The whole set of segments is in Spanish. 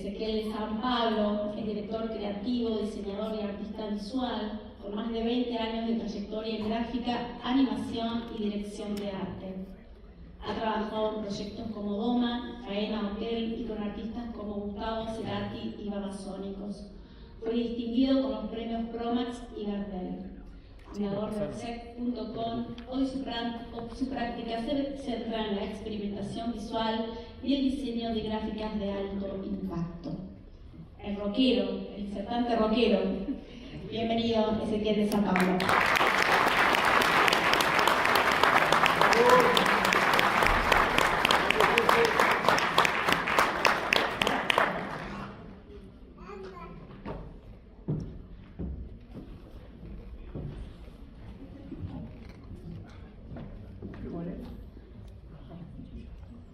Ezequiel de San Pablo es director creativo, diseñador y artista visual, con más de 20 años de trayectoria en gráfica, animación y dirección de arte. Ha trabajado en proyectos como Doma, Faena Hotel y con artistas como Gustavo Cerati y Babasónicos. Fue distinguido con los premios Promax y Gardel. Creador de Obsec.com, hoy su práctica se centra en la experimentación visual y el diseño de gráficas de alto impacto. El rockero, el disertante rockero. Bienvenido, Ezequiel de San Pablo.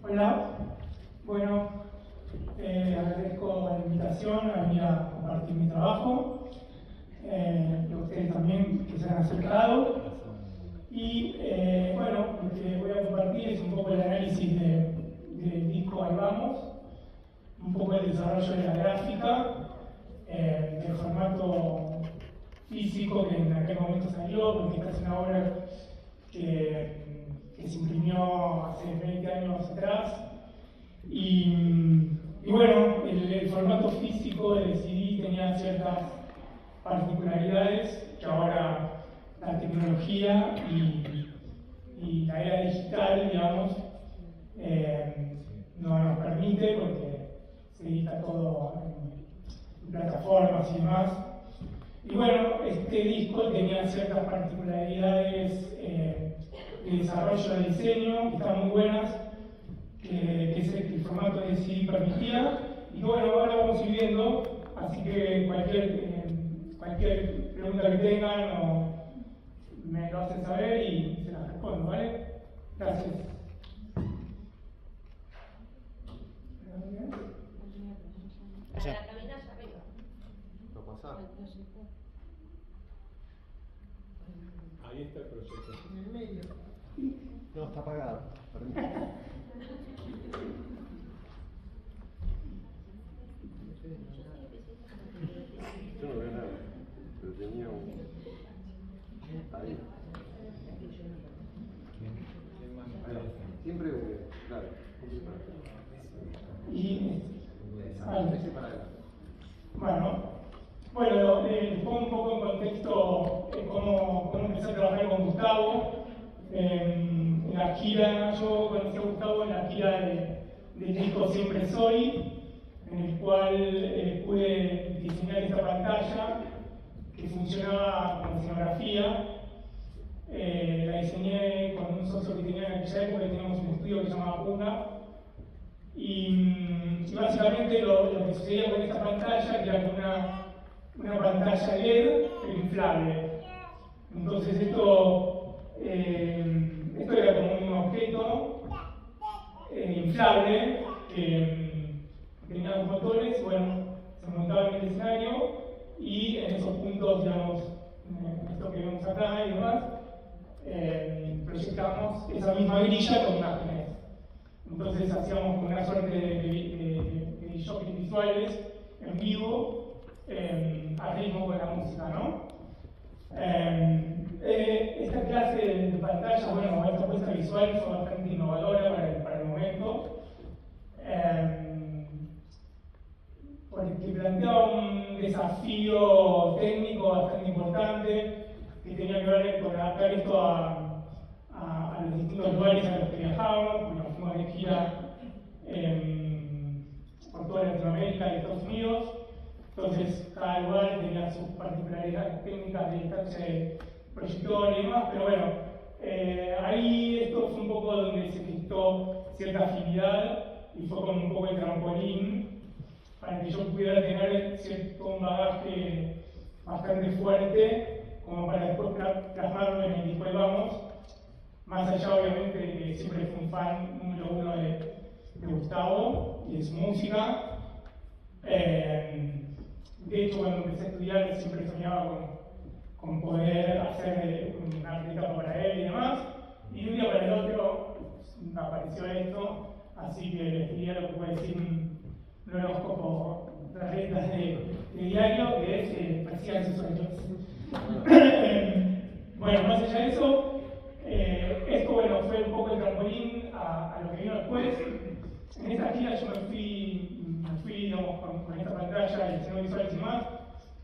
Hola, bueno, agradezco la invitación a venir a compartir mi trabajo, y a ustedes también que se han acercado. Y bueno, lo que voy a compartir es un poco el análisis del disco Ahí Vamos, un poco el desarrollo de la gráfica, del formato físico que en aquel momento salió, porque esta es una obra que se imprimió hace 20 años atrás. Y bueno, el formato físico del CD tenía ciertas particularidades que ahora la tecnología y la era digital, digamos, no nos permite, porque se edita todo en plataformas y demás. Y bueno, este disco tenía ciertas particularidades de desarrollo de diseño que están muy buenas, que el formato de CD permitía. Y bueno, ahora vamos a ir viendo, así que cualquier pregunta que tengan o me lo hacen saber y se las respondo, ¿vale? Gracias. La caminas arriba. ¿Lo pasás? Ahí está el proyecto. En el medio. No, está apagado. Permítame. Yo no veo nada, pero tenía un... Ahí. Siempre, claro. Y Para adelante. Bueno, les pongo un poco en contexto cómo empecé a trabajar con Gustavo. En la gira, yo conocí a Gustavo en la gira del disco Siempre Soy, en el cual pude diseñar esta pantalla que funcionaba como escenografía. La diseñé con un socio que tenía en aquella época, teníamos un estudio que se llamaba Punga. Y básicamente lo que sucedía con esta pantalla era que una pantalla LED pero inflable. Entonces esto era como un objeto inflable que tenía dos motores. Bueno, se montaba en el escenario y en esos puntos, digamos, esto que vemos acá y demás, proyectamos esa misma grilla con imágenes. Entonces hacíamos como una suerte de shopping visuales en vivo, a ritmo con la música, ¿no? Esta clase de pantalla, bueno, esta puesta visual fue bastante innovadora para el momento, porque planteaba un desafío técnico bastante importante que tenía que ver con adaptar esto a los distintos lugares a los que viajábamos, porque nos fuimos de gira por toda Latinoamérica y Estados Unidos. Entonces, cada lugar tenía sus particularidades técnicas de distancia de proyector y demás, pero bueno, ahí esto fue un poco donde se gestó cierta afinidad y fue como un poco el trampolín para que yo pudiera tener un bagaje bastante fuerte como para después plasmarlo en el disco Ahí Vamos, más allá obviamente de que siempre fui un fan número uno de Gustavo y de su música. De hecho, cuando empecé a estudiar siempre soñaba con poder hacer un artista para él y demás, y de un día para el otro apareció esto, así que les diría lo que puede decir un horóscopo otras reglas de diario, que es persigan sus sueños. Bueno, más allá de eso, esto bueno, fue un poco el trampolín a lo que vino después. En esta gira yo me fui digamos, con esta pantalla y diseño visuales y más.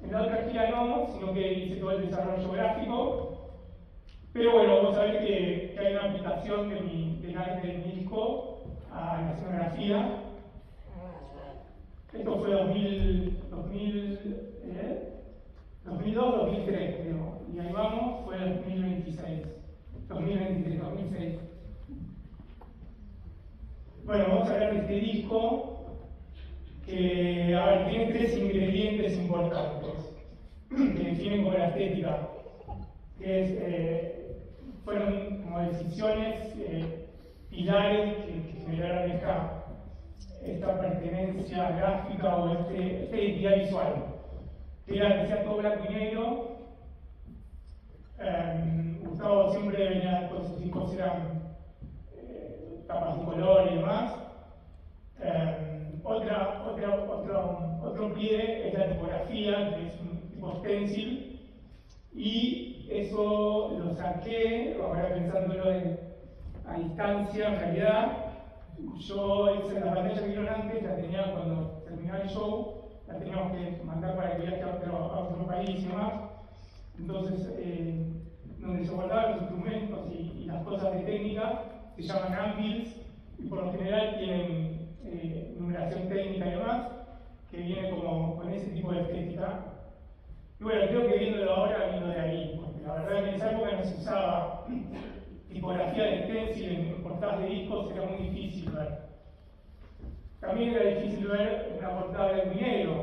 En la otra gira no, sino que hice todo el desarrollo gráfico. Pero bueno, vos sabés que hay una aplicación de mi disco a la escenografía. Esto fue 2002-2003, creo. Y ahí vamos, fue 2006. Bueno, vamos a hablar de este disco que, a ver, tiene 3 ingredientes importantes que definen como la estética, que fueron como decisiones pilares que generaron esta pertenencia gráfica o esta identidad visual, que era que sea todo blanco y negro. Gustavo siempre venía con sus discos, eran tapas de color y demás. Otro pie es la tipografía, que es un tipo stencil, y eso lo saqué, ahora pensándolo a distancia, en realidad. Yo la pantalla que vieron antes la tenía cuando terminaba el show, la teníamos que mandar para que viaje a otro país y demás. Entonces, donde se guardaban los instrumentos y las cosas de técnica, se llaman anvils, y por lo general tienen numeración técnica y demás, que viene como con ese tipo de estética. Y bueno, creo que viéndolo ahora vino de ahí, porque la verdad que en esa época no se usaba tipografía de stencil en portadas de discos, era muy difícil ver. También era difícil ver una portada de blanco y negro.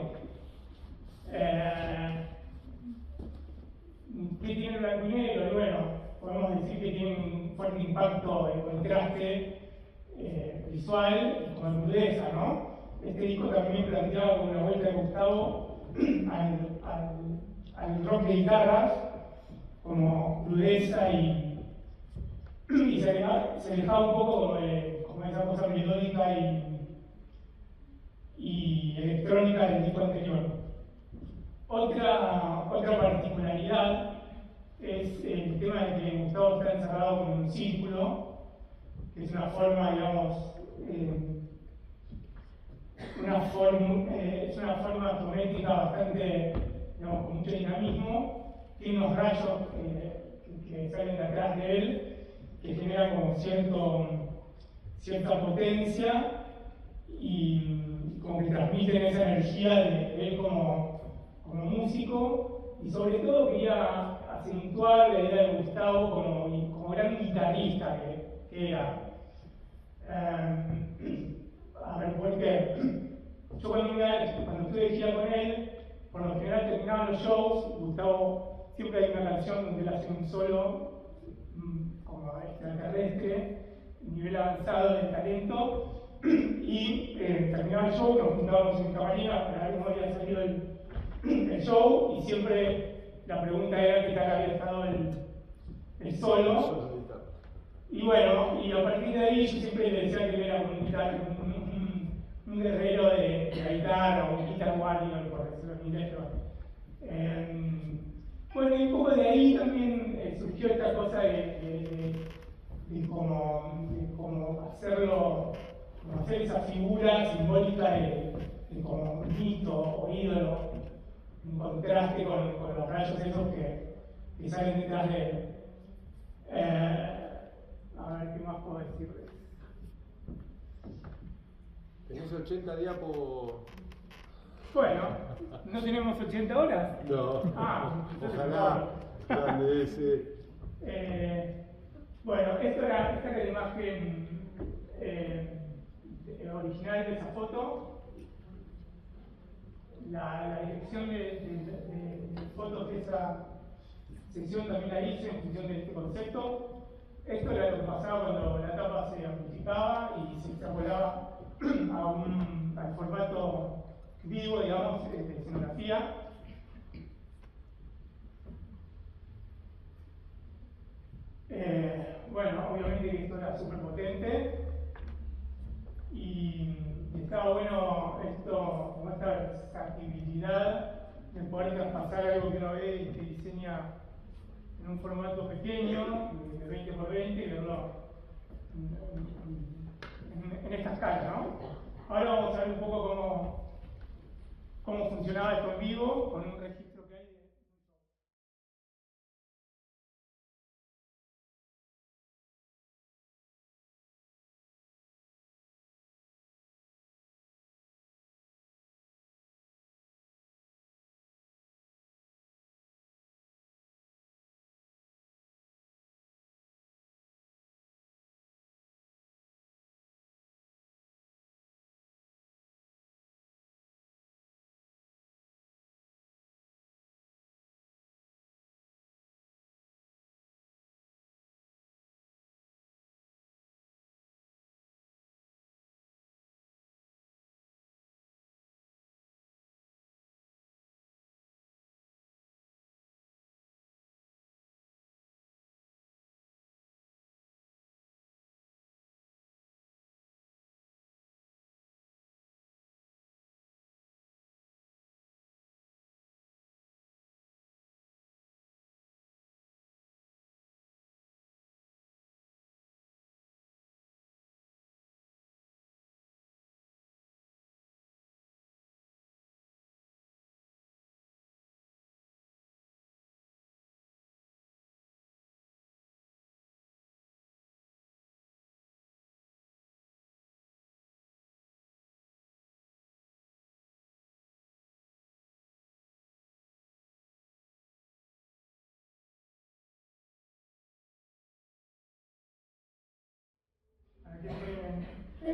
¿Qué tiene blanco y negro? Y bueno, podemos decir que tiene un fuerte impacto de contraste visual y con crudeza, ¿no? Este disco también planteaba como una vuelta de Gustavo al rock de guitarras, como crudeza y se alejaba un poco como esa cosa melódica y electrónica del disco anterior. Otra particularidad es el tema de que Gustavo está encerrado con un círculo, que es una forma, digamos, es una forma geométrica bastante, digamos, con mucho dinamismo. Tiene unos rayos que salen de atrás de él, que generan como cierta potencia y como que transmiten esa energía de él como músico, y sobre todo quería acentuar la idea de Gustavo como gran guitarrista que era. A ver, porque yo cuando estuve de gira con él, por lo general terminaban los shows, Gustavo siempre hay una canción donde él hace un solo como extraterrestre, nivel avanzado de talento, y terminaba el show, nos juntábamos en camarina para ver cómo había salido el show, y siempre la pregunta era qué tal había estado el solo. Y bueno, y a partir de ahí yo siempre le decía que él era un guerrero de la guitarra, o un guitar warrior, por decirlo en inglés. Bueno, y un poco de ahí también surgió esta cosa de cómo hacer esa figura simbólica de como mito o ídolo, en contraste con los rayos esos que salen detrás de él. A ver, ¿qué más puedo decirles? ¿Tenés 80 diapos? Bueno, ¿no tenemos 80 horas? No. Ojalá. Grande ese. Bueno, esta era la imagen original de esa foto. La dirección de fotos de esa sección también la hice en función de este concepto. Esto era lo que pasaba cuando la tapa se amplificaba y se extrapolaba al formato vivo, digamos, de escenografía. Bueno, obviamente que esto era súper potente y estaba bueno esto, como esta factibilidad de poder traspasar algo que uno ve y que diseña en un formato pequeño, de 20 por 20, y verlo en esta escala, ¿no? Ahora vamos a ver un poco cómo funcionaba esto en vivo, con un registro que hay de...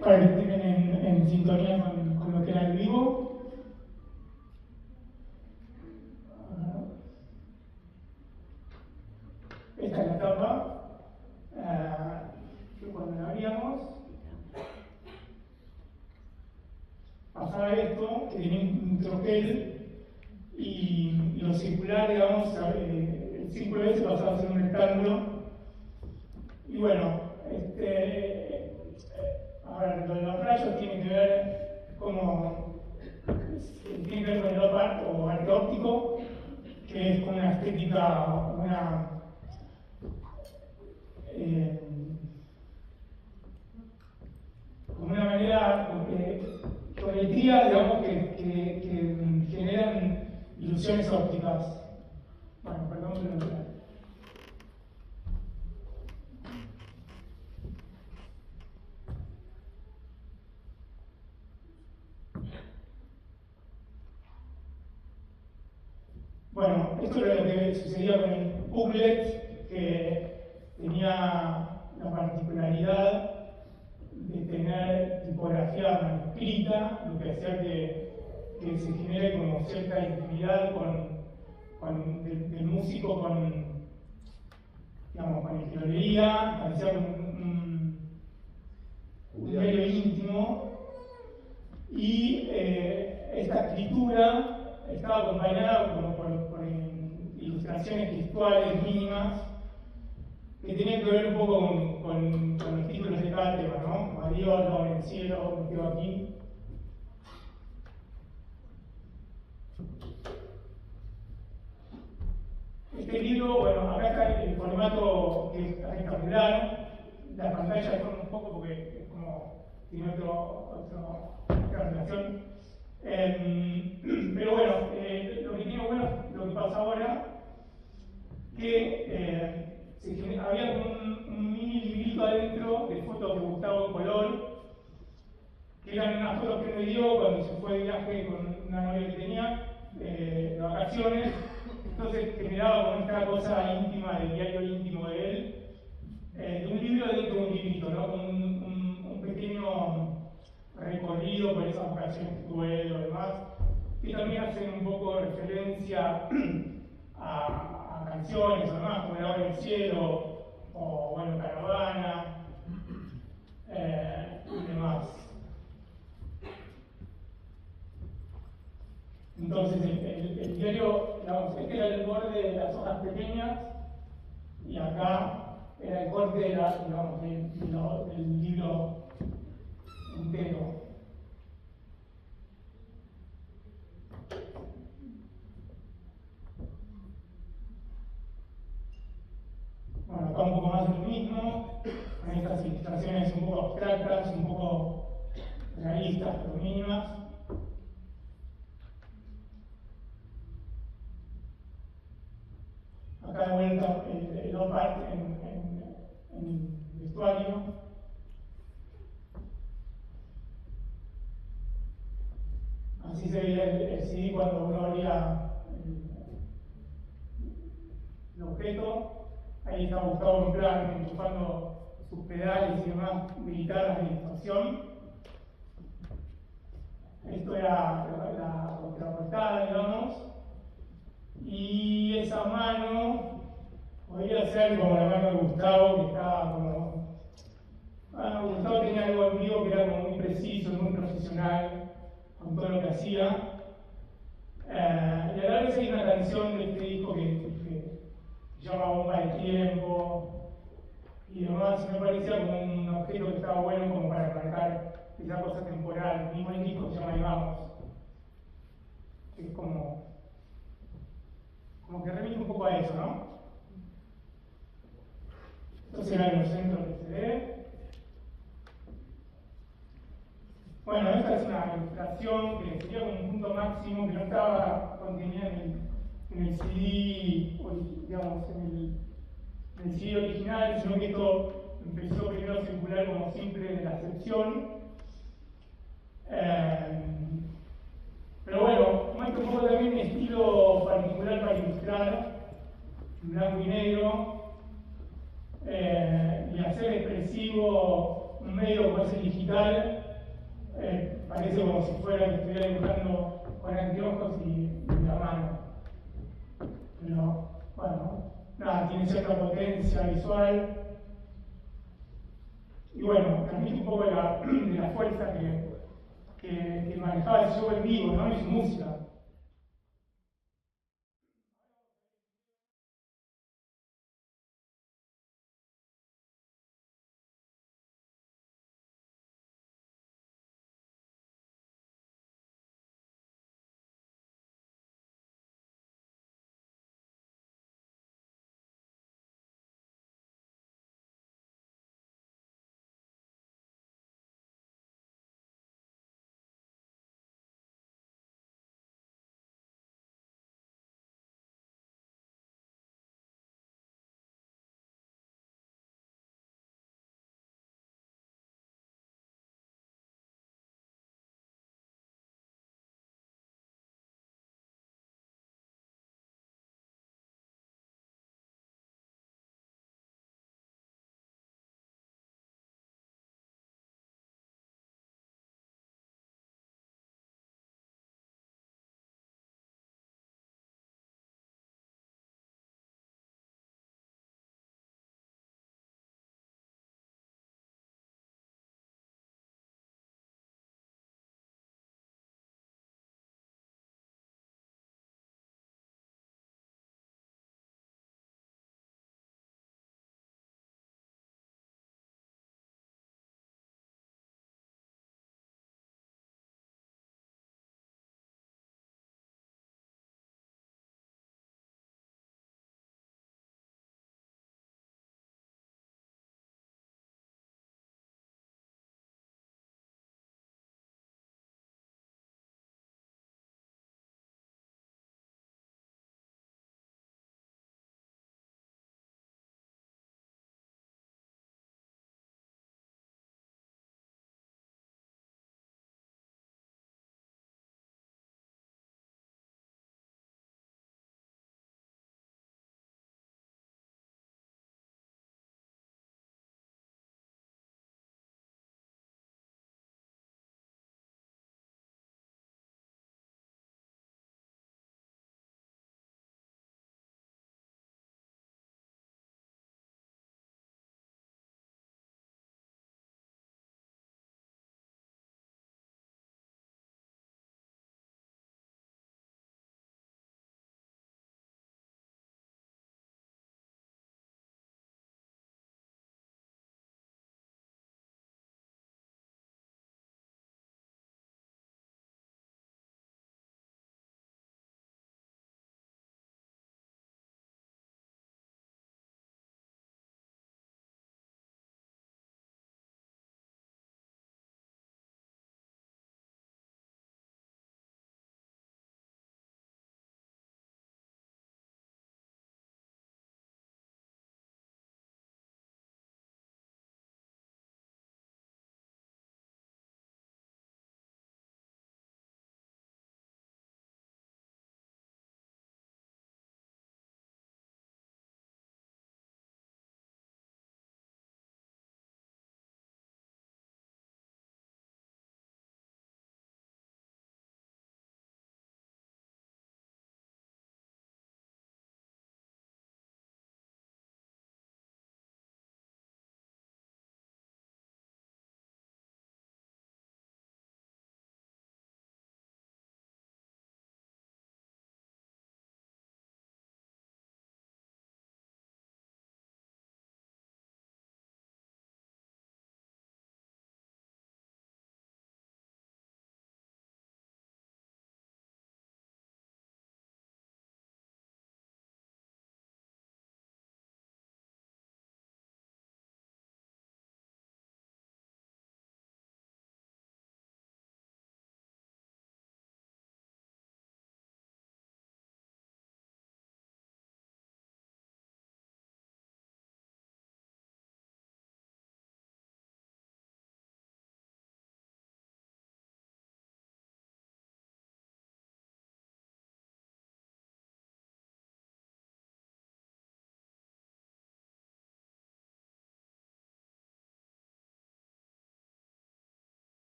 Para que estén en sintonía con lo que era el vivo. Esta es la tapa, que cuando la abríamos pasaba esto, que tenía un tropel, y lo circular, digamos, el círculo ese pasaba a ser un rectángulo. Y bueno, a ver, lo de los rayos tiene que ver tiene que ver con el op-art o arte óptico, que es con una estética, como una manera, geometría, digamos, que generan ilusiones ópticas. Bueno, perdón, pero... Bueno, esto era lo que sucedía con el booklet, que tenía la particularidad de tener tipografía manuscrita, lo que hacía que se genere como cierta intimidad del músico digamos, con el que lo leía, parecía un medio íntimo, y esta escritura estaba acompañada como por ilustraciones textuales mínimas que tenían que ver un poco con los títulos de cada tema, ¿no? Adiós, no, en el cielo, me quedo aquí. Este libro, bueno, acá está el formato que es rectangular, la pantalla deforma un poco porque es como tiene otra relación. Pero bueno, lo que tiene bueno es lo que pasa ahora, que había un mini librito adentro de fotos de Gustavo Color, que eran unas fotos que me dio cuando se fue de viaje con una novia que tenía, de vacaciones. Entonces generaba con esta cosa íntima, del diario íntimo de él, de un libro dentro de un librito, ¿no? Con un pequeño recorrido por esas vacaciones que tuve él o demás, que también hacen un poco referencia a canciones o demás, como Ahora en el cielo, o bueno, Caravana, y demás. Entonces el diario, digamos, este era el borde de las hojas pequeñas, y acá era el corte del libro entero. mismo, con estas ilustraciones un poco abstractas, un poco realistas, pero mínimas. Acá de vuelta el op-art en vestuario. Así se veía el CD cuando uno abría el objeto. Ahí está Gustavo en plan enchufando sus pedales y demás de guitarras de distorsión. Esto era la contraportada, digamos. Y esa mano podría ser como la mano de Gustavo, que estaba como. Gustavo tenía algo en vivo que era como muy preciso, muy profesional con todo lo que hacía. Y a la vez hay una canción de este disco que se llama Bomba de Tiempo y demás, me parecía como un objeto que estaba bueno como para marcar esa cosa temporal. El mismo disco se llama Ahí Vamos, que es como que remite un poco a eso, ¿no? Estos eran los centros del CD. Bueno, esta es una ilustración que sería como un punto máximo que no estaba contenida en el CD, digamos, en el CD original, sino que esto empezó primero a circular como simple de la sección. Pero bueno, muestra un poco también un estilo particular para ilustrar, en blanco y negro, y hacer expresivo un medio como es el digital. Parece como si fuera que estuviera dibujando con anteojos y la mano. Pero bueno, nada, tiene cierta potencia visual. Y bueno, transmite un poco de la fuerza que manejaba el show en vivo, ¿no? Y su música.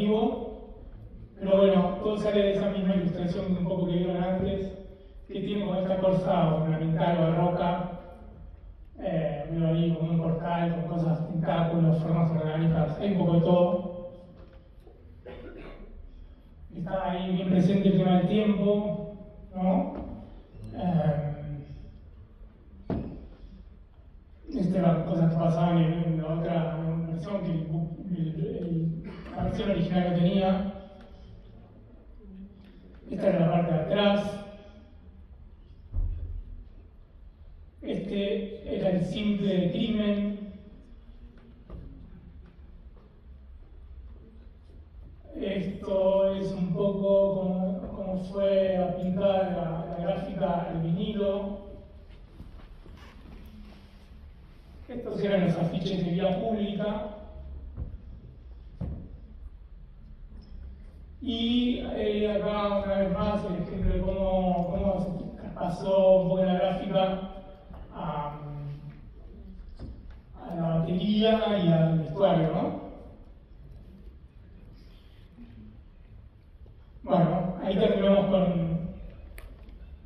vivo, pero bueno, todo sale de esa misma ilustración un poco que vieron antes, que tiene como esta cosa ornamental o barroca, veo ahí como un portal con cosas, tentáculos, formas orgánicas, hay un poco de todo. Está ahí bien presente el tema del tiempo, ¿no? Estas cosas que pasaban en la otra versión, que la versión original no tenía. Esta era la parte de atrás. Este era el simple crimen. Esto es un poco como fue aplicada la gráfica al vinilo. Estos eran los afiches de vía pública. Y acá una vez más el ejemplo de cómo se pasó un poco la gráfica a la batería y al vestuario, ¿no? Bueno, ahí terminamos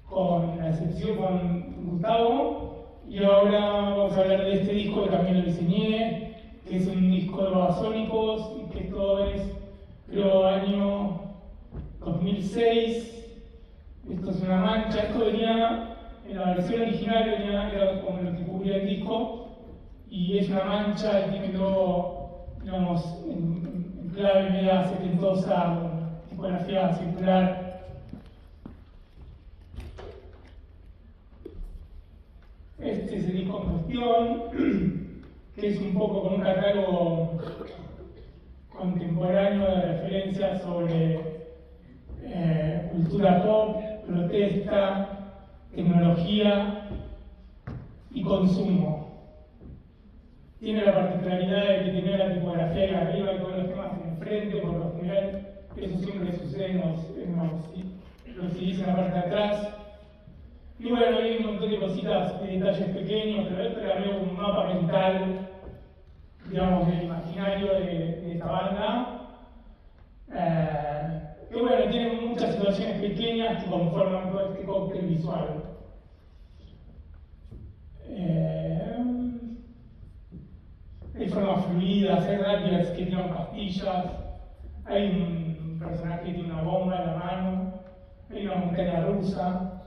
con la excepción con Gustavo, y ahora vamos a hablar de este disco que también lo diseñé, que es un disco de Babasónicos, y que esto es, creo, año 2006. Esto es una mancha, esto venía, en la versión original era como lo que cubría el disco, y es una mancha y tiene todo, digamos, en clave media setentosa, tipografía circular. Este es el disco en cuestión, que es un poco como un catálogo contemporáneo de referencias sobre cultura pop, protesta, tecnología y consumo. Tiene la particularidad de que tiene la tipografía ahí arriba y todos los temas en el frente, por lo general eso siempre sucede en los CDs en la parte de atrás. Y bueno, hay un montón de cositas, de detalles pequeños, pero esto era medio como un mapa mental, digamos, del imaginario de esta banda. Que bueno, tiene muchas situaciones pequeñas que conforman todo este cóctel visual. Hay formas fluidas, hay rápidas que tiran pastillas, hay un personaje que tiene una bomba en la mano, hay una montaña rusa,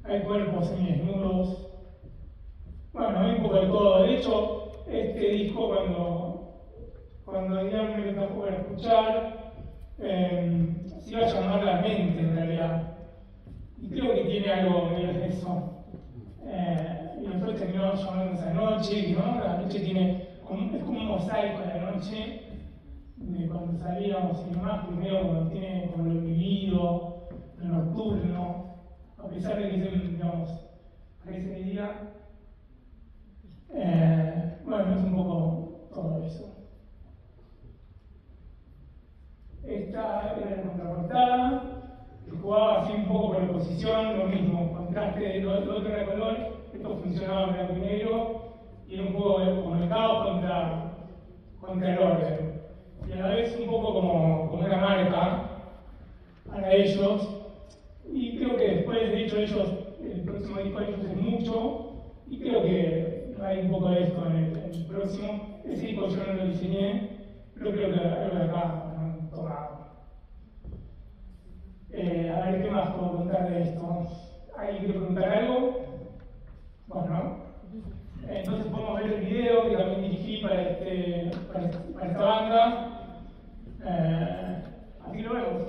hay cuerpos semidesnudos. Bueno, hay un poco de todo. De hecho, este disco cuando Adrián me lo trajo para escuchar, se iba a llamar La Mente en realidad. Y creo que tiene algo medio de eso. Y después terminó llamándose Anoche, ¿no? La noche tiene es como un mosaico de la noche, de cuando salíamos y demás, primero cuando tiene como lo vivido, lo nocturno, a pesar de que es, digamos, parece de día. Bueno, es un poco todo eso. Esta era la contraportada, que jugaba así un poco con la posición, lo mismo, contraste, lo otro era color, esto funcionaba en blanco y negro, y era un poco como el caos contra el orden. Y a la vez un poco como una marca para ellos, y creo que después, de hecho, el próximo disco de ellos es mucho, y creo que hay un poco de esto en el próximo. Ese disco yo no lo diseñé, pero creo que algo de acá lo han tomado. A ver, ¿qué más puedo contar de esto? ¿Alguien quiere preguntar algo? Bueno, entonces podemos ver el video que también dirigí para esta banda. Aquí lo vemos.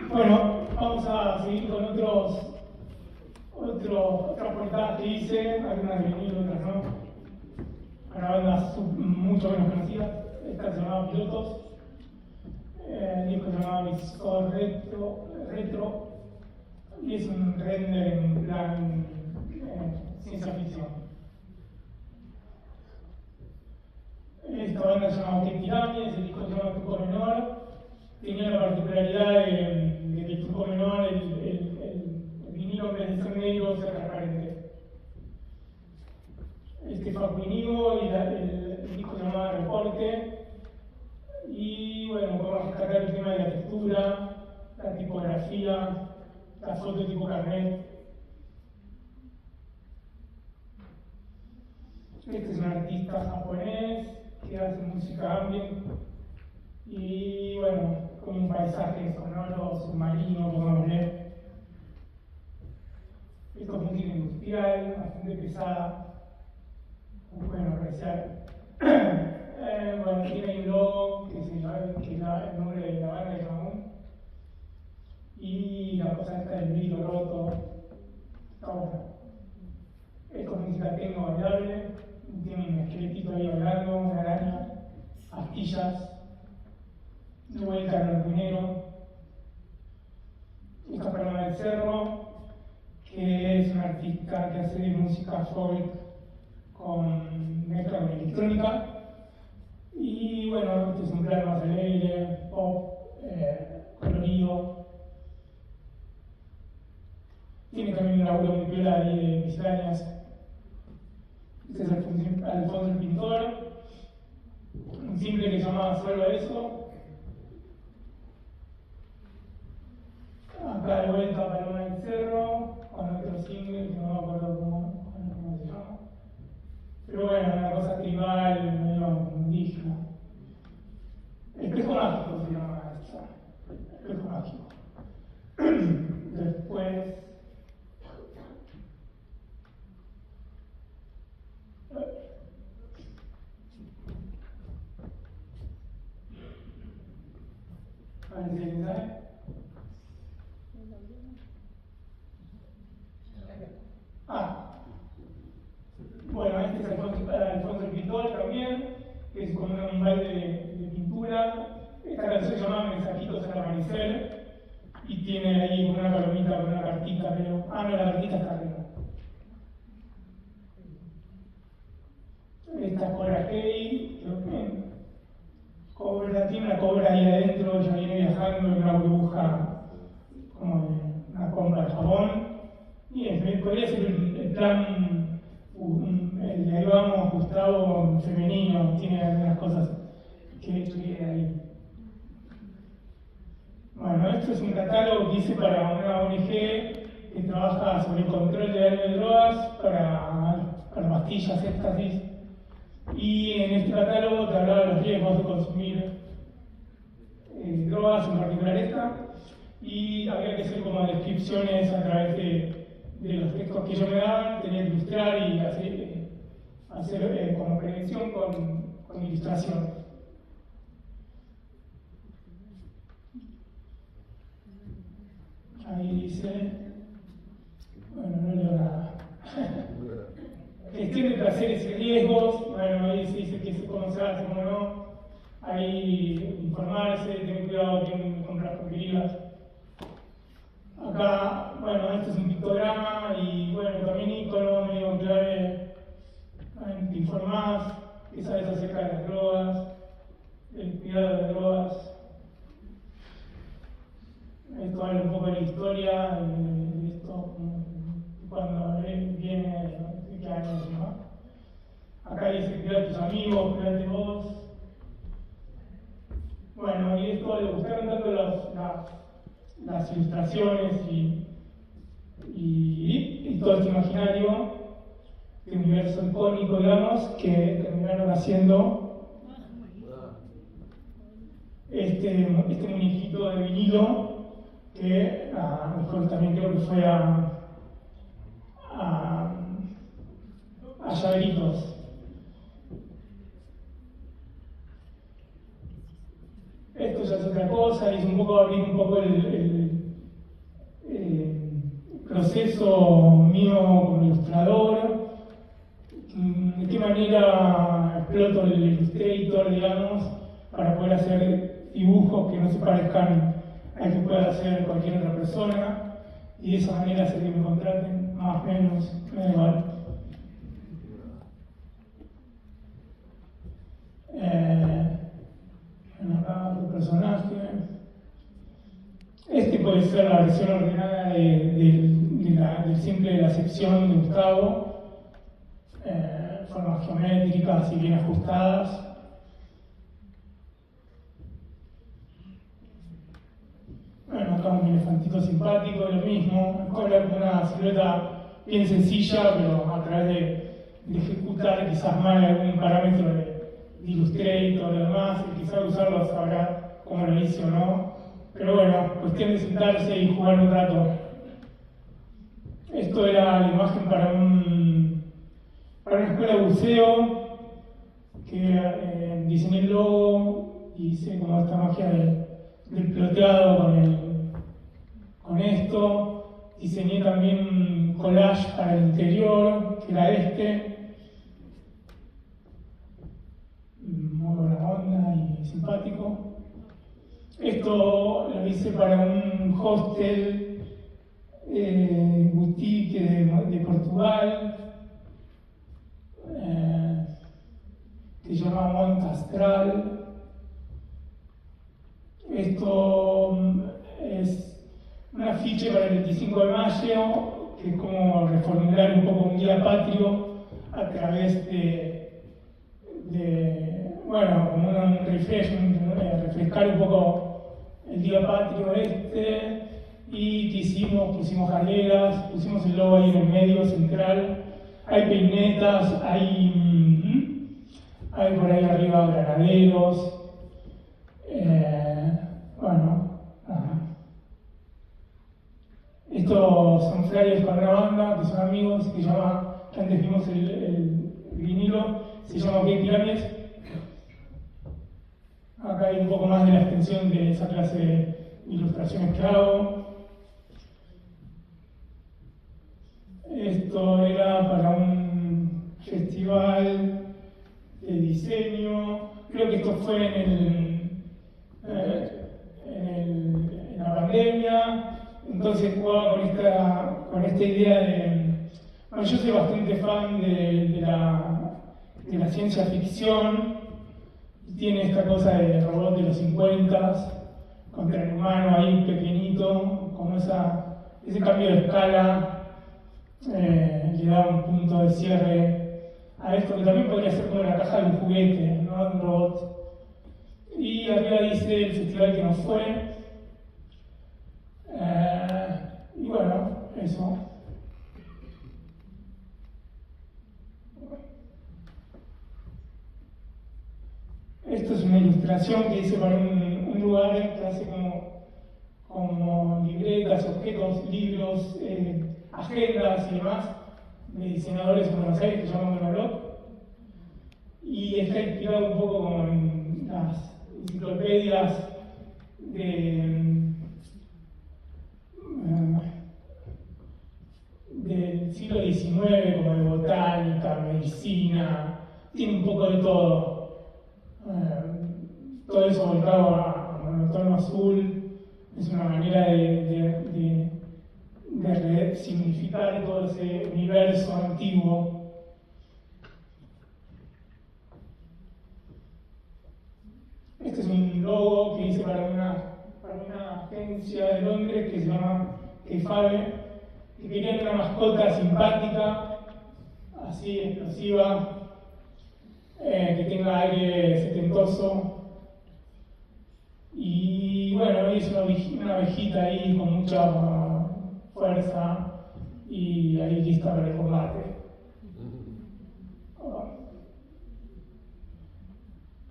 Bueno, vamos a seguir con otras portadas que hice, algunas de vinilo, otras no, para bandas mucho menos conocidas. Esta se llamaba Pilotos, el disco se llamaba Visco Retro, y es un render en plan ciencia ficción. Esta banda se llama Ok Tiranes, el disco se llama Turco Menor. Tenía la particularidad de que el turco menor, el vinilo en vez de ser negro, sea transparente. Este fue Acuinigo y el disco se llamaba Reporte. Y bueno, podemos rescatar el tema de la textura, la tipografía, la foto tipo carnet. Este es un artista japonés que hace música ambient. Y bueno, como un paisaje sonoro, submarino, podemos ver. Esto es música industrial, bastante pesada, muy bueno apreciar. Bueno, tiene un logo que es el nombre de la banda de Jamón. Y la cosa esta del vidrio roto, está buena. Esto es música techno bailable, tiene un esqueletito ahí bailando, una araña, astillas. De vuelta en blanco y negro. Esta Paloma del Cerro, que es una artista que hace música folk con mezcla con electrónica. Y bueno, este es un plan más alegre, pop, colorido. Tiene también un laburo muy piola ahí de misceláneas. Este es Alfonso el Pintor, un simple que se llamaba Solo Eso. Acá de vuelta Paloma del Cerro, con otro single que no me acuerdo cómo se llama. Pero bueno, una cosa tribal, medio indígena. Espejo Mágico se llama esta. Espejo Mágico. Después. A ver si alguien sabe. Bueno, este es Alfonso el Pintor también, que es como un baile de pintura. Esta canción se llama Mensajitos al Amanecer y tiene ahí una palomita con una cartita, pero. No, la cartita está arriba. Esta es Cobra Key, tiene una cobra ahí adentro, ya viene viajando en una burbuja como de una compra de jabón. Y podría ser el plan, el de ahí vamos, Gustavo, femenino, tiene algunas cosas que estudié ahí. Bueno, esto es un catálogo que hice para una ONG que trabaja sobre el control de daño de drogas para pastillas, éxtasis. Y en este catálogo te hablaba de los riesgos de consumir drogas, en particular esta, y había que hacer como descripciones a través de los textos que ellos me daban, tenía que ilustrar y hacer como prevención con ilustraciones. Ahí dice, bueno, no leo nada. Gestión de placeres y riesgos, bueno, ahí se dice que cómo se hace, cómo no. Ahí informarse, tener cuidado de quién comprar porquerías. Acá, bueno, esto es un pictograma y bueno, también icono medio clave. Te informás, qué sabes acerca de las drogas, el cuidado de las drogas. Esto habla un poco de la historia, de esto, cuando viene, de qué años, ¿no? Acá dice, cuida a tus amigos, cuídate vos. Bueno, y esto le gustaron tanto las ilustraciones y todo este imaginario, este universo icónico, digamos, que terminaron haciendo este muñequito de vinilo que mejor también creo que fue a llaveritos. Esto ya es otra cosa, es un poco abrir un poco el proceso mío como ilustrador, de qué manera exploto el Illustrator, digamos, para poder hacer dibujos que no se parezcan al que pueda hacer cualquier otra persona, y de esa manera hacer que me contraten, más o menos, me da igual. Bueno, acá otro personaje. Este puede ser la versión ordenada del simple de la sección de Gustavo. Formas geométricas y bien ajustadas. Bueno, acá un elefantito simpático, lo mismo. Cobra como una silueta bien sencilla, pero a través de ejecutar quizás mal algún parámetro de Illustrator y demás, y quizás usarlo sabrá cómo lo hice o no. Pero bueno, cuestión de sentarse y jugar un rato. Esto era la imagen para una escuela de buceo, que diseñé el logo y hice como esta magia del ploteado con esto. Diseñé también un collage para el interior, que era este. Muy buena onda y simpático. Esto lo hice para un hostel boutique de Portugal, que se llama Monte Astral. Esto es un afiche para el 25 de mayo, que es como reformular un poco un guía patrio a través bueno, como un refrescar un poco el día patrio y que hicimos, pusimos galeras, pusimos el logo ahí en el medio central, hay peinetas, hay por ahí arriba granaderos, bueno, estos son flyers para una banda que son amigos, que antes vimos el vinilo, se llama OK Pyramids. Acá hay un poco más de la extensión de esa clase de ilustraciones que hago. Esto era para un festival de diseño. Creo que esto fue en la pandemia. Entonces jugaba con esta idea de... Bueno, yo soy bastante fan de la ciencia ficción. Tiene esta cosa de robot de los 50 contra el humano ahí pequeñito, como ese cambio de escala le da un punto de cierre a esto, que también podría ser como la caja de un juguete, ¿no? Un robot. Y arriba dice el festival que nos fue. Y bueno, eso. Esto es una ilustración que hice para un lugar que hace como libretas, objetos, libros, agendas y demás, de diseñadores en Buenos Aires que se llama Monoblog. Y está inspirado un poco como en las enciclopedias del siglo XIX, como de botánica, medicina, tiene un poco de todo. Todo eso volcado a monotono azul es una manera de resignificar todo ese universo antiguo. Este es un logo que hice para una agencia de Londres que se llama Keifabe, que querían una mascota simpática, así explosiva, que tenga aire setentoso. Y bueno, hice una abejita ahí con mucha fuerza y ahí lista para el combate.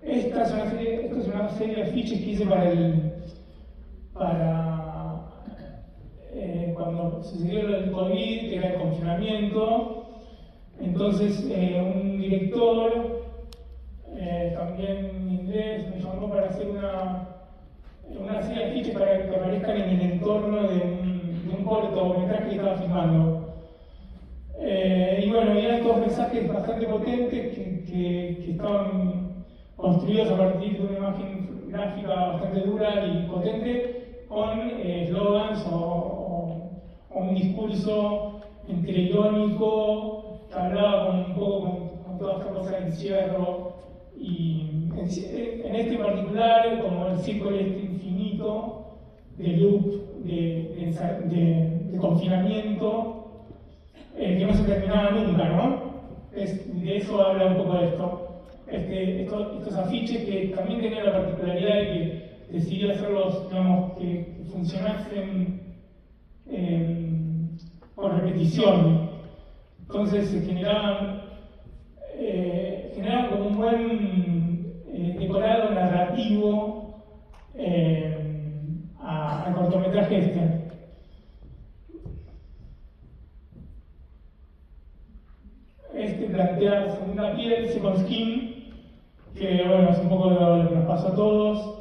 Esto es una serie de afiches que hice para cuando sucedió el COVID, que era el confinamiento. Entonces un director, también inglés, me llamó para hacer una serie de afiches para que aparezcan en el entorno de un cortometraje que estaba filmando. Y bueno, eran dos mensajes bastante potentes que estaban construidos a partir de una imagen gráfica bastante dura y potente, con eslogans o un discurso entre irónico que hablaba un poco con toda esta cosa de encierro. Y en este en particular, como el círculo este infinito de loop, de confinamiento, que no se terminaba nunca, ¿no? De eso habla un poco de esto. Estos afiches que también tenían la particularidad de que decidí hacerlos, digamos, que funcionasen por repetición. Entonces se generaban como un buen decorado narrativo al cortometraje este. Este plantea Segunda Piel, Second Skin, que bueno, es un poco de lo que nos pasó a todos.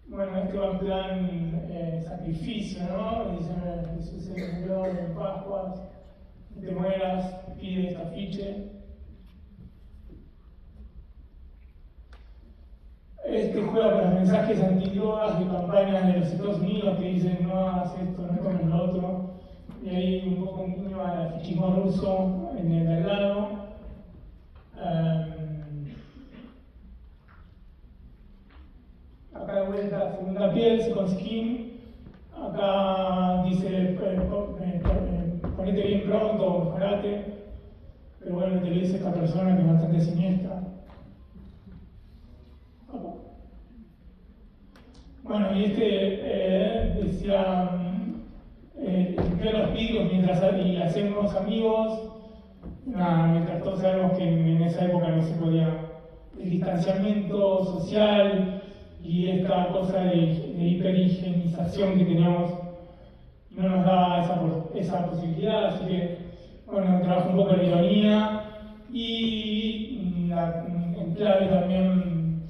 Bueno, este va en plan sacrificio, ¿no? Dice, Jesús se murió en Pascuas, no te mueras, pide este afiche. Este juega con los mensajes antidrogas de campañas de los Estados Unidos que dicen no hagas esto, no tomes lo otro. Y ahí un poco un guiño al fichismo ruso en el de al lado. Acá de vuelta, Segunda Piel, Second Skin. Acá dice ponete bien pronto, mejorate. Pero bueno, te lo dice esta persona que es bastante siniestra. Bueno, y decía, limpiar los vidrios y hacemos amigos, mientras todos sabemos que en esa época no se podía, el distanciamiento social y esta cosa de hiperhigienización que teníamos no nos daba esa posibilidad, así que, bueno, trabajo un poco la ironía y en clave también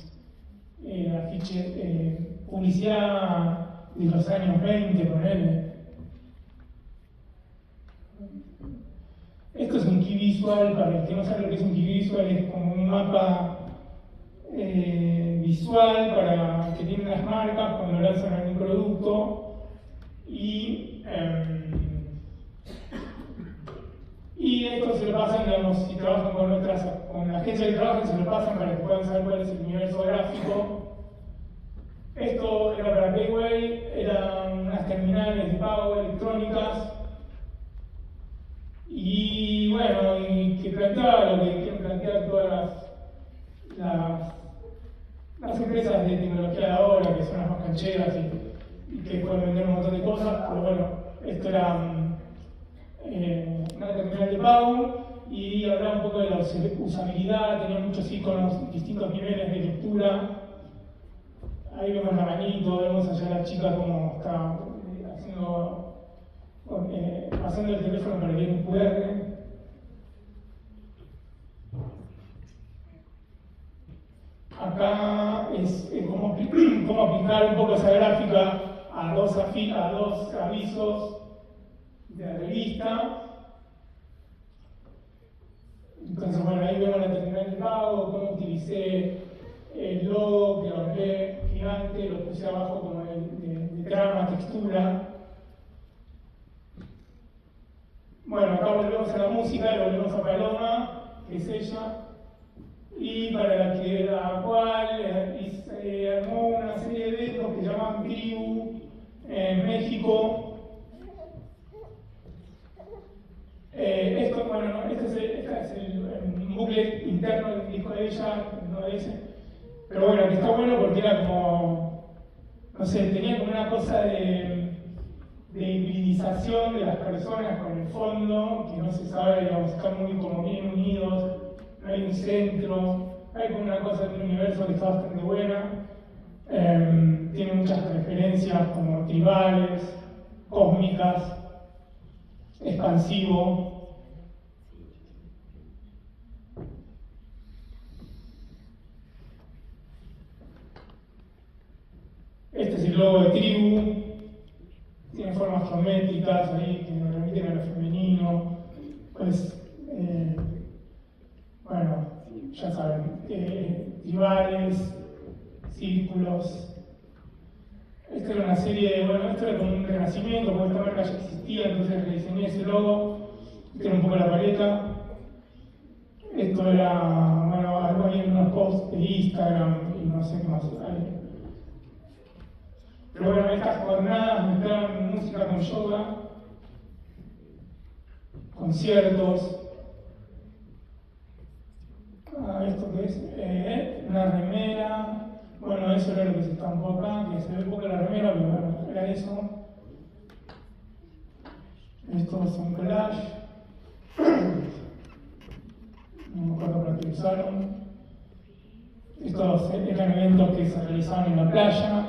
afiche, publicidad de los años 20, ponele. Esto es un key visual, para el que no sabe lo que es un key visual, es como un mapa visual para que tienen las marcas cuando lanzan algún producto y esto se lo pasan, digamos, si trabajan con la agencia que trabajan, se lo pasan para que puedan saber cuál es el universo gráfico. Esto era para Payway, eran unas terminales de pago electrónicas y bueno, y que planteaba lo que quieren plantear todas las empresas de tecnología de ahora, que son las más cancheras y que pueden vender un montón de cosas, pero bueno, esto era una terminal de pago y hablaba un poco de la usabilidad, tenía muchos iconos, distintos niveles de lectura. Ahí vemos la manito, vemos allá a la chica como está pasando el teléfono para leer un QR. Acá es cómo aplicar un poco esa gráfica a dos avisos de la revista. Entonces, bueno, ahí vemos la terminal de pago, cómo utilicé el logo, que lo hablé gigante, lo puse abajo como de trama, textura. Bueno, acá volvemos a la música, y volvemos a Paloma, que es ella. Y para la cual armó una serie de eventos que llaman Tribu en México. Este es el booklet interno del disco de ella, no de ese. Pero bueno, que está bueno porque era como, no sé, tenía como una cosa de hibridización de las personas con el fondo, que no se sabe, digamos, están muy como bien unidos, no hay un centro, hay como una cosa de un universo que está bastante buena, tiene muchas referencias como tribales, cósmicas, expansivo. el logo de tribu, tiene formas geométricas ahí que nos remiten a lo femenino, pues, bueno, ya saben, tribales, círculos. Esta era una serie, bueno, esto era como un renacimiento, porque esta marca ya existía, entonces rediseñé ese logo, esta era un poco la paleta. Esto era, bueno, había unos posts de Instagram y no sé qué más hay. Pero bueno, estas jornadas mezclaban música con yoga, conciertos. ¿Esto qué es? Una remera. Bueno, eso era lo que se estampó acá, que se ve poco la remera, pero bueno, era eso. Esto es un collage. No me acuerdo para qué usaron. Estos eran eventos que se realizaban en la playa.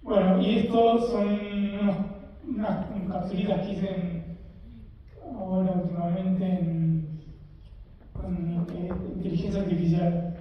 Bueno, y estos son unas capsulitas que hice ahora últimamente con inteligencia artificial.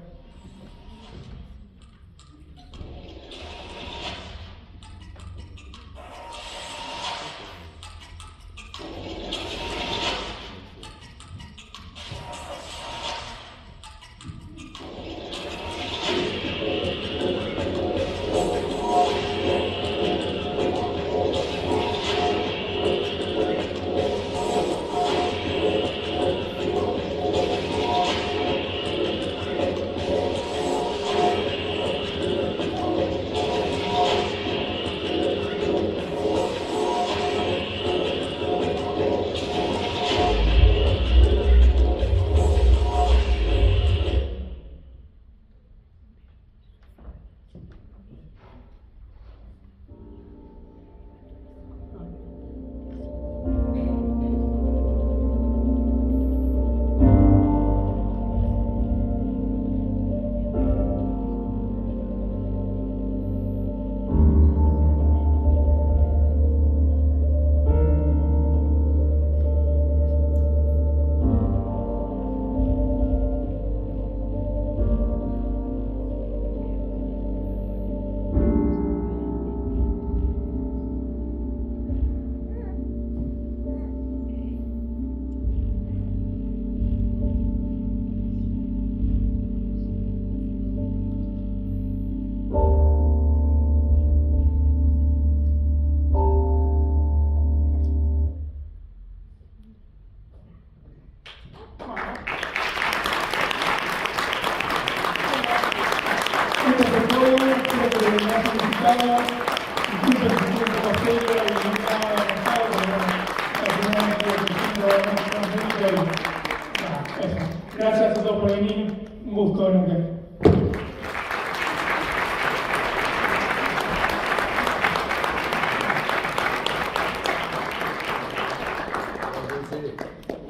Gracias a todos por venir, un gusto nunca.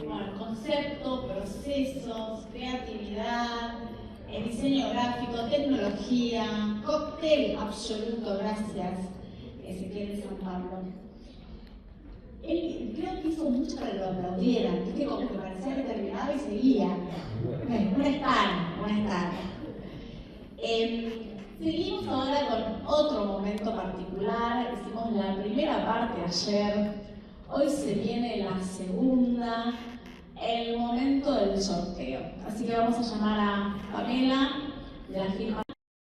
Bueno, concepto, procesos, creatividad, diseño gráfico, tecnología, cóctel absoluto, gracias, Ezequiel de San Pablo. Él creo que hizo mucho para que lo aplaudieran, viste, como que parecía que terminaba y seguía. Un estar. Seguimos ahora con otro momento particular. Hicimos la primera parte ayer, hoy se viene la segunda, el momento del sorteo. Así que vamos a llamar a Pamela de la firma